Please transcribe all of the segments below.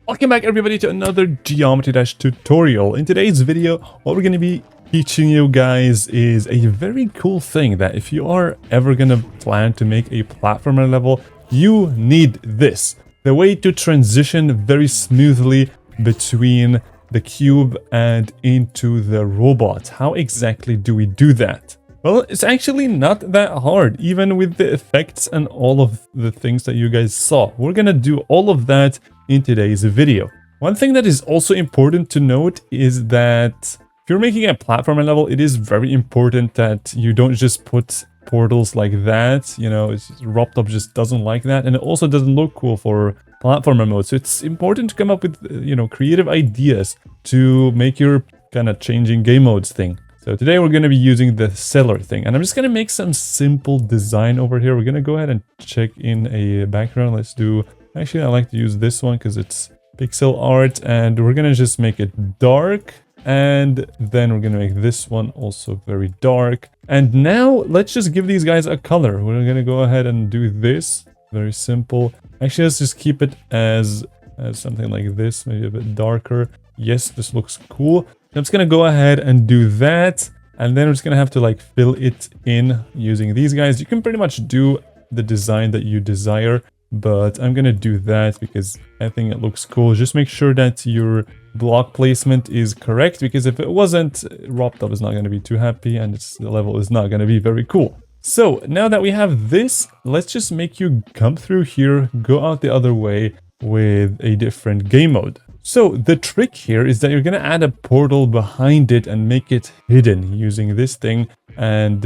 Welcome back everybody to another Geometry Dash tutorial. In today's video, what we're going to be teaching you guys is a very cool thing that if you are ever going to plan to make a platformer level, you need this. The way to transition very smoothly between the cube and into the robot. How exactly do we do that? Well, it's actually not that hard, even with the effects and all of the things that you guys saw. We're gonna do all of that in today's video. One thing that is also important to note is that if you're making a platformer level, it is very important that you don't just put portals like that. You know, RobTop just doesn't like that, and it also doesn't look cool for platformer mode. So it's important to come up with, creative ideas to make your kind of changing game modes thing. So today we're going to be using the cellar thing, and I'm just going to make some simple design over here. We're going to go ahead and check in a background. Let's do, actually I like to use this one because it's pixel art, and we're going to just make it dark. And then we're going to make this one also very dark. And now let's just give these guys a color. We're going to go ahead and do this. Very simple. Actually, let's just keep it as something like this, maybe a bit darker. Yes, this looks cool. I'm just gonna go ahead and do that, and then we're just gonna have to like fill it in using these guys. You can pretty much do the design that you desire, but I'm gonna do that because I think it looks cool. Just make sure that your block placement is correct, because if it wasn't, RobTop is not gonna be too happy, and the level is not gonna be very cool. So now that we have this, let's just make you come through here, go out the other way with a different game mode. So the trick here is that you're going to add a portal behind it and make it hidden using this thing. And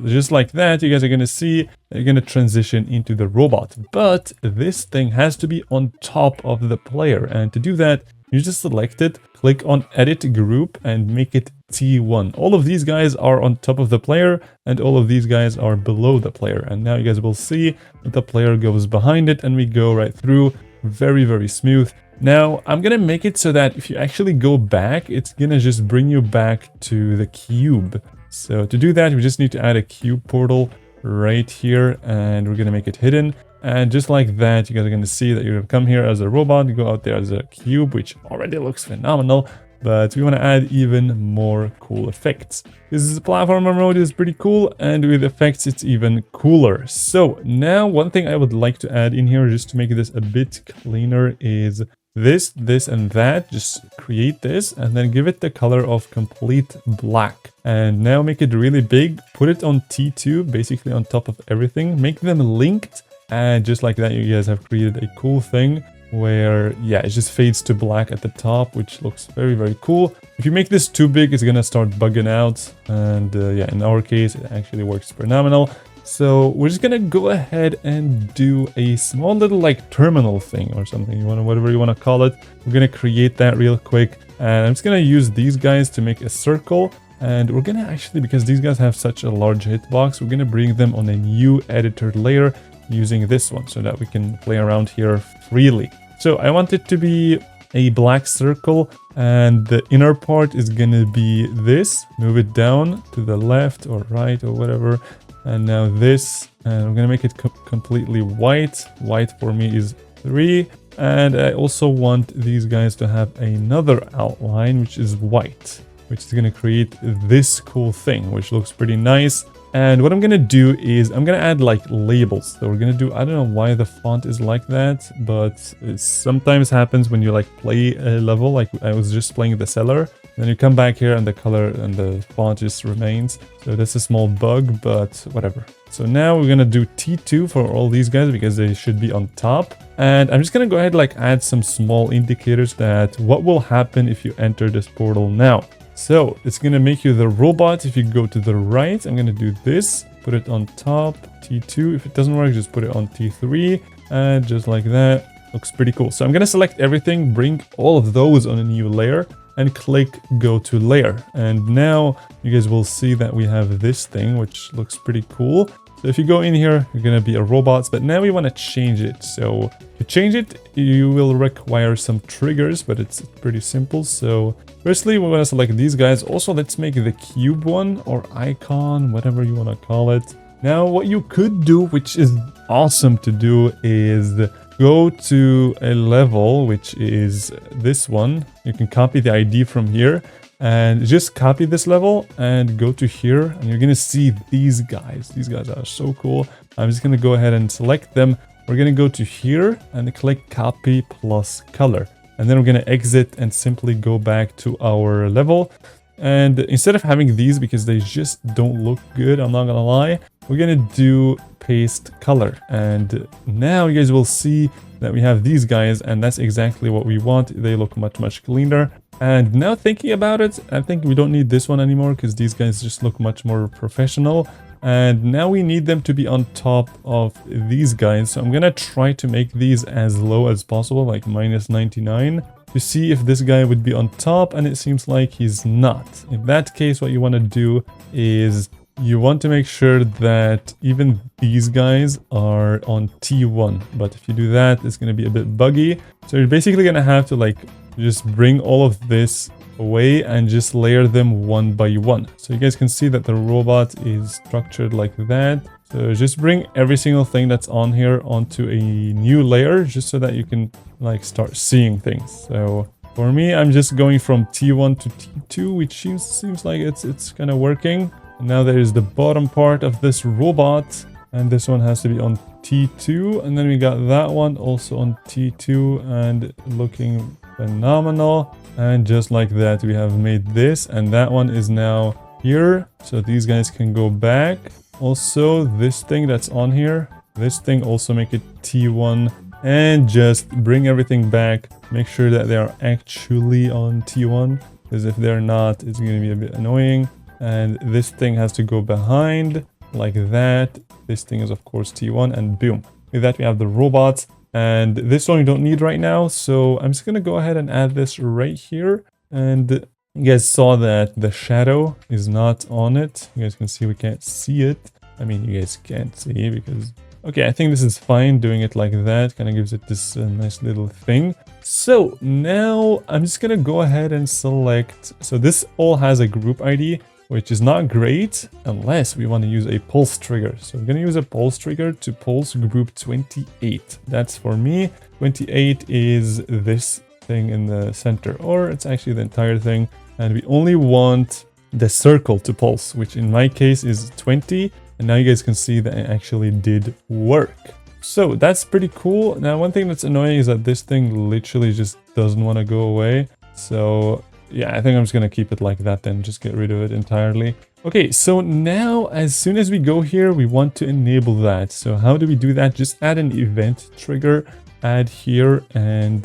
just like that, you guys are going to see you're going to transition into the robot. But this thing has to be on top of the player. And to do that, you just select it, click on edit group and make it T1. All of these guys are on top of the player and all of these guys are below the player. And now you guys will see that the player goes behind it and we go right through. Very, very smooth. Now, I'm gonna make it so that if you actually go back, it's gonna just bring you back to the cube. So to do that, we just need to add a cube portal right here, and we're gonna make it hidden. And just like that, you guys are gonna see that you're gonna come here as a robot, go out there as a cube, which already looks phenomenal. But we want to add even more cool effects. This is platformer mode is pretty cool, and with effects it's even cooler. So now one thing I would like to add in here just to make this a bit cleaner is this, and that. Just create this and then give it the color of complete black. And now make it really big, put it on T2, basically on top of everything, make them linked, and just like that you guys have created a cool thing where, yeah, it just fades to black at the top, which looks very, very cool. If you make this too big, it's gonna start bugging out, and yeah, in our case, it actually works phenomenal. So we're just gonna go ahead and do a small little like terminal thing or something, whatever you want to call it. We're gonna create that real quick, and I'm just gonna use these guys to make a circle. And we're gonna actually, because these guys have such a large hitbox, we're gonna bring them on a new editor layer using this one so that we can play around here freely. So I want it to be a black circle, and the inner part is gonna be this. Move it down to the left or right or whatever. And now this, and I'm gonna make it completely white. White for me is 3. And I also want these guys to have another outline, which is white, which is gonna create this cool thing, which looks pretty nice. And what I'm gonna do is I'm gonna add like labels. So we're gonna do, I don't know why the font is like that, but it sometimes happens when you like play a level, like I was just playing the cellar. Then you come back here and the color and the font just remains. So that's a small bug, but whatever. So now we're gonna do T2 for all these guys because they should be on top. And I'm just gonna go ahead like add some small indicators that what will happen if you enter this portal now. So it's gonna make you the robot. If you go to the right, I'm gonna do this, put it on top, T2. If it doesn't work, just put it on T3, and just like that. Looks pretty cool. So I'm gonna select everything, bring all of those on a new layer, and click go to layer. And now you guys will see that we have this thing, which looks pretty cool. So if you go in here, you're gonna be a robot, but now we want to change it. So to change it, you will require some triggers, but it's pretty simple. So firstly, we want to select these guys. Also, let's make the cube one or icon, whatever you want to call it. Now, what you could do, which is awesome to do, is go to a level, which is this one. You can copy the ID from here and just copy this level and go to here, and you're gonna see these guys. These guys are so cool. I'm just gonna go ahead and select them. We're gonna go to here and click copy plus color, and then we're gonna exit and simply go back to our level. And instead of having these, because they just don't look good, I'm not gonna lie, we're gonna do paste color. And now you guys will see that we have these guys, and that's exactly what we want. They look much cleaner. And now thinking about it, I think we don't need this one anymore because these guys just look much more professional. And now we need them to be on top of these guys. So I'm gonna try to make these as low as possible, like -99, to see if this guy would be on top, and it seems like he's not. In that case, what you want to do is you want to make sure that even these guys are on T1. But if you do that, it's going to be a bit buggy. So you're basically going to have to like just bring all of this away and just layer them one by one. So you guys can see that the robot is structured like that. So just bring every single thing that's on here onto a new layer, just so that you can like start seeing things. So for me, I'm just going from T1 to T2, which seems like it's kind of working. And now there is the bottom part of this robot, and this one has to be on T2, and then we got that one also on T2 and looking phenomenal. And just like that, we have made this, and that one is now here, so these guys can go back. Also, this thing that's on here, this thing also make it T1, and just bring everything back. Make sure that they are actually on T1, because if they're not, it's going to be a bit annoying. And this thing has to go behind like that. This thing is of course T1, and boom. With that, we have the robots. And this one we don't need right now, so I'm just gonna go ahead and add this right here. And you guys saw that the shadow is not on it. You guys can see we can't see it. I mean, you guys can't see because... Okay, I think this is fine doing it like that. Kind of gives it this nice little thing. So now I'm just gonna go ahead and select... So this all has a group ID, which is not great unless we want to use a pulse trigger. So we're going to use a pulse trigger to pulse group 28. That's for me. 28 is this thing in the center, or it's actually the entire thing. And we only want the circle to pulse, which in my case is 20. And now you guys can see that it actually did work. So that's pretty cool. Now, one thing that's annoying is that this thing literally just doesn't want to go away. So... yeah, I think I'm just going to keep it like that then, just get rid of it entirely. Okay, so now as soon as we go here, we want to enable that. So how do we do that? Just add an event trigger, add here, and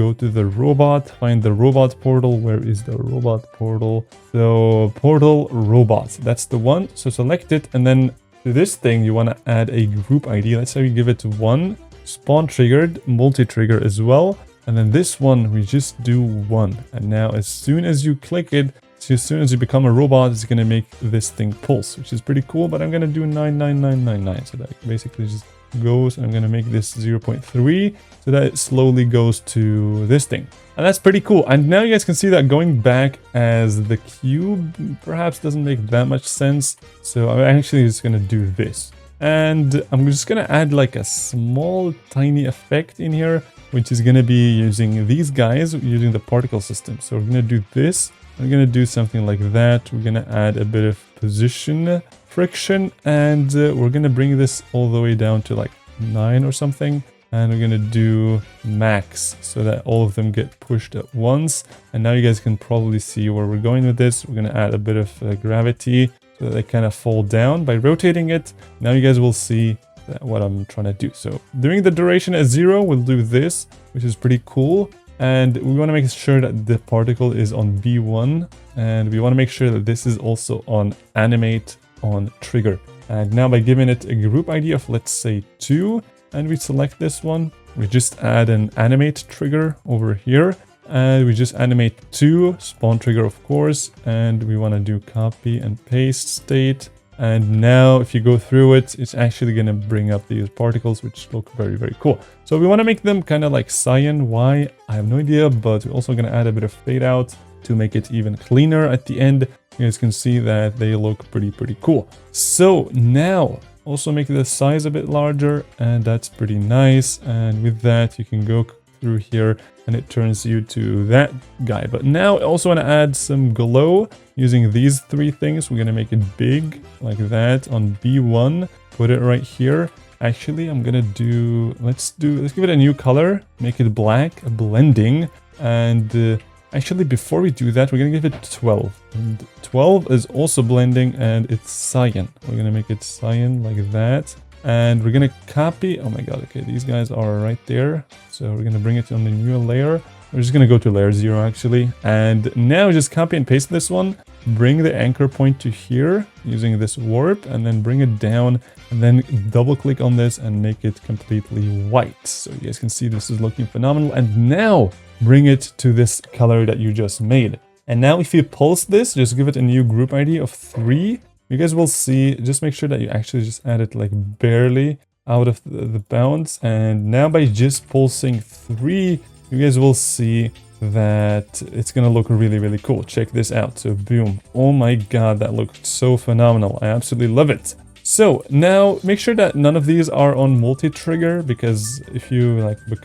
go to the robot, find the robot portal. Where is the robot portal? So portal robot, that's the one. So select it, and then to this thing, you want to add a group ID. Let's say we give it 1, spawn triggered, multi-trigger as well. And then this one, we just do 1. And now as soon as you click it, so as soon as you become a robot, it's going to make this thing pulse, which is pretty cool. But I'm going to do 99999. So that basically just goes, and I'm going to make this 0.3 so that it slowly goes to this thing. And that's pretty cool. And now you guys can see that going back as the cube perhaps doesn't make that much sense. So I'm actually just going to do this. And I'm just going to add like a small tiny effect in here, which is going to be using these guys, using the particle system. So we're going to do this. We're going to do something like that. We're going to add a bit of position friction, and we're going to bring this all the way down to like 9 or something. And we're going to do max so that all of them get pushed at once. And now you guys can probably see where we're going with this. We're going to add a bit of gravity so that they kind of fall down by rotating it. Now you guys will see what I'm trying to do. So during the duration at 0, we'll do this, which is pretty cool. And we want to make sure that the particle is on B1, and we want to make sure that this is also on animate on trigger. And now by giving it a group ID of, let's say 2, and we select this one, we just add an animate trigger over here, and we just animate 2, spawn trigger of course, and we want to do copy and paste state. And now if you go through it, it's actually going to bring up these particles, which look very, very cool. So we want to make them kind of like cyan. Why? I have no idea, but we're also going to add a bit of fade out to make it even cleaner at the end. You guys can see that they look pretty cool. So now Also make the size a bit larger, and that's pretty nice. And with that, you can go through here and it turns you to that guy. But now I also want to add some glow using these three things. We're going to make it big like that on B1. Put it right here. Actually, I'm going to do, let's give it a new color. Make it black, blending. And actually, before we do that, we're going to give it 12. And 12 is also blending, and it's cyan. We're going to make it cyan like that. And we're going to copy. Oh my god, okay, these guys are right there. So we're going to bring it on the new layer. We're just going to go to layer 0, actually. And now just copy and paste this one. Bring the anchor point to here using this warp, and then bring it down. And then double click on this and make it completely white. So you guys can see this is looking phenomenal. And now bring it to this color that you just made. And now if you pulse this, just give it a new group ID of 3. You guys will see, just make sure that you actually just add it like barely out of the bounds. And now by just pulsing 3, you guys will see that it's gonna look really, really cool. Check this out. So boom. Oh my god, that looked so phenomenal. I absolutely love it. So now make sure that none of these are on multi-trigger, because if you like you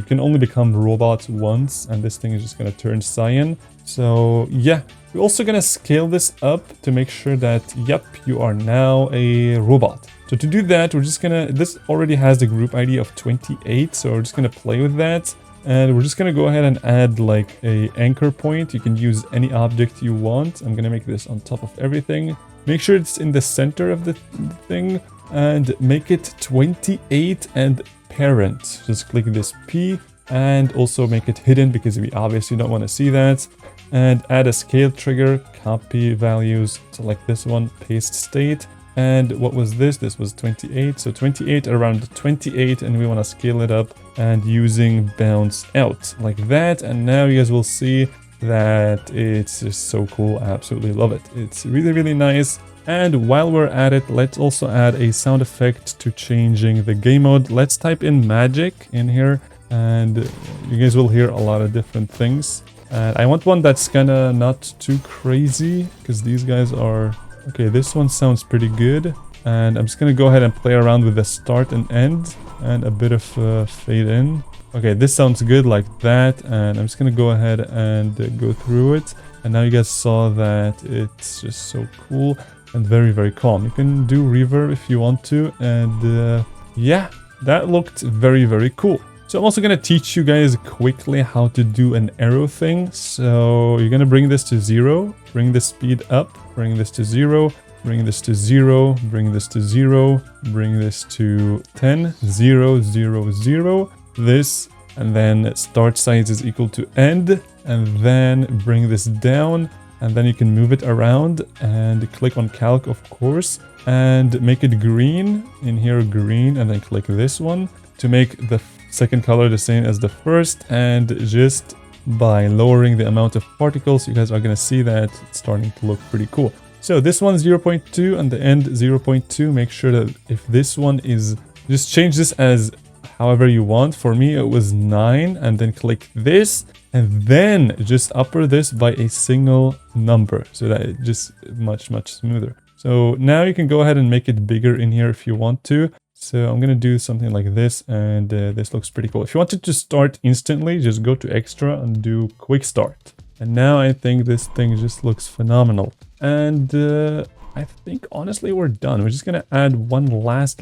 can only become robots once, and this thing is just gonna turn cyan. So yeah, we're also gonna scale this up to make sure that, yep, you are now a robot. So to do that, we're just gonna, this already has the group ID of 28, so we're just gonna play with that. And we're just gonna go ahead and add like a anchor point. You can use any object you want. I'm gonna make this on top of everything. Make sure it's in the center of the thing, and make it 28 and parent. Just click this P, and also make it hidden because we obviously don't want to see that. And add a scale trigger, copy values, select this one, paste state. And what was this? This was 28. So 28 around 28, and we want to scale it up and using bounce out like that. And now you guys will see that it's just so cool. I absolutely love it. It's really, really nice. And while we're at it, let's also add a sound effect to changing the game mode. Let's type in magic in here, and you guys will hear a lot of different things. And I want one that's kind of not too crazy, because these guys are... Okay, this one sounds pretty good. And I'm just going to go ahead and play around with the start and end, and a bit of fade in. Okay, this sounds good like that. And I'm just going to go ahead and go through it. And now you guys saw that it's just so cool and very, very calm. You can do reverb if you want to. And yeah, that looked very, very cool. So I'm also going to teach you guys quickly how to do an arrow thing. So you're going to bring this to 0, bring the speed up, bring this to 0, bring this to 0, bring this to 0, bring this to 10, 0, 0, 0, this, and then start size is equal to end, and then bring this down, and then you can move it around and click on calc, of course, and make it green, in here green, and then click this one to make the second color the same as the first. And just by lowering the amount of particles, you guys are going to see that it's starting to look pretty cool. So this one 0.2 and the end 0.2. Make sure that if this one is, just change this as however you want. For me it was 9, and then click this, and then just upper this by a single number, so that it's just much smoother. So now you can go ahead and make it bigger in here if you want to. So I'm going to do something like this, and this looks pretty cool. If you wanted to start instantly, just go to extra and do quick start. And now I think this thing just looks phenomenal. And I think honestly we're done. We're just going to add one last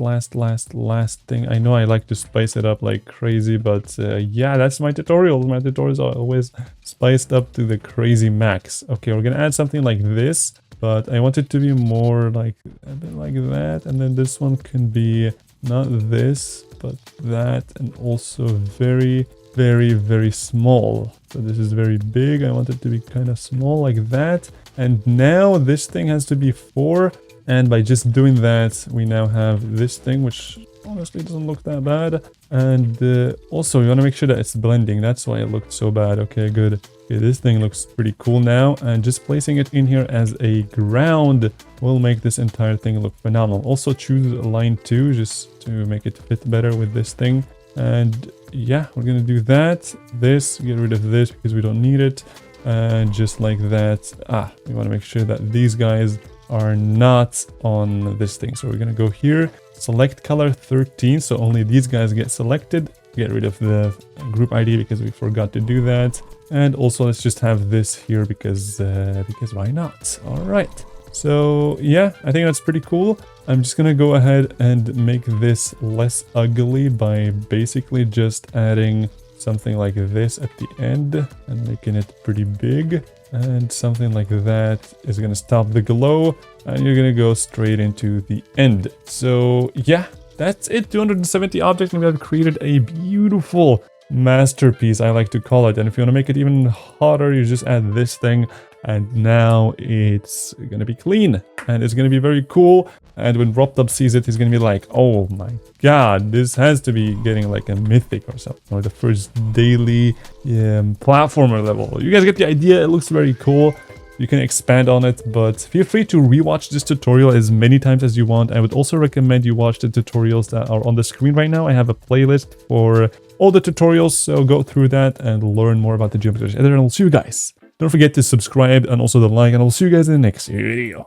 thing. I know I like to spice it up like crazy, but yeah, that's my tutorial. My tutorials are always spiced up to the crazy max. Okay, we're going to add something like this. But I want it to be more like a bit like that, and then this one can be not this, but that, and also very, very small. So this is very big. I want it to be kind of small like that. And now this thing has to be 4. And by just doing that, we now have this thing, which honestly doesn't look that bad. And also you want to make sure that it's blending. That's why it looked so bad. Okay, good. Okay, this thing looks pretty cool now, and just placing it in here as a ground will make this entire thing look phenomenal. Also choose line 2 just to make it fit better with this thing. And yeah, we're gonna do that. This, get rid of this because we don't need it. And just like that, we want to make sure that these guys are not on this thing. So we're gonna go here, select color 13, so only these guys get selected. Get rid of the group ID because we forgot to do that. And also let's just have this here because why not? All right. So yeah, I think that's pretty cool. I'm just gonna go ahead and make this less ugly by basically just adding something like this at the end and making it pretty big. And something like that is gonna stop the glow and you're gonna go straight into the end. So yeah, that's it. 270 objects and we have created a beautiful masterpiece, I like to call it. And if you want to make it even hotter, you just add this thing and now it's gonna be clean and it's gonna be very cool. And when RobTop sees it, he's gonna be like, oh my god, this has to be getting like a mythic or something, or the first daily platformer level. You guys get the idea. It looks very cool. You can expand on it, but feel free to rewatch this tutorial as many times as you want. I would also recommend you watch the tutorials that are on the screen right now. I have a playlist for all the tutorials, so go through that and learn more about the Geometry Dash editor, and I'll see you guys. Don't forget to subscribe and also the like, and I'll see you guys in the next video.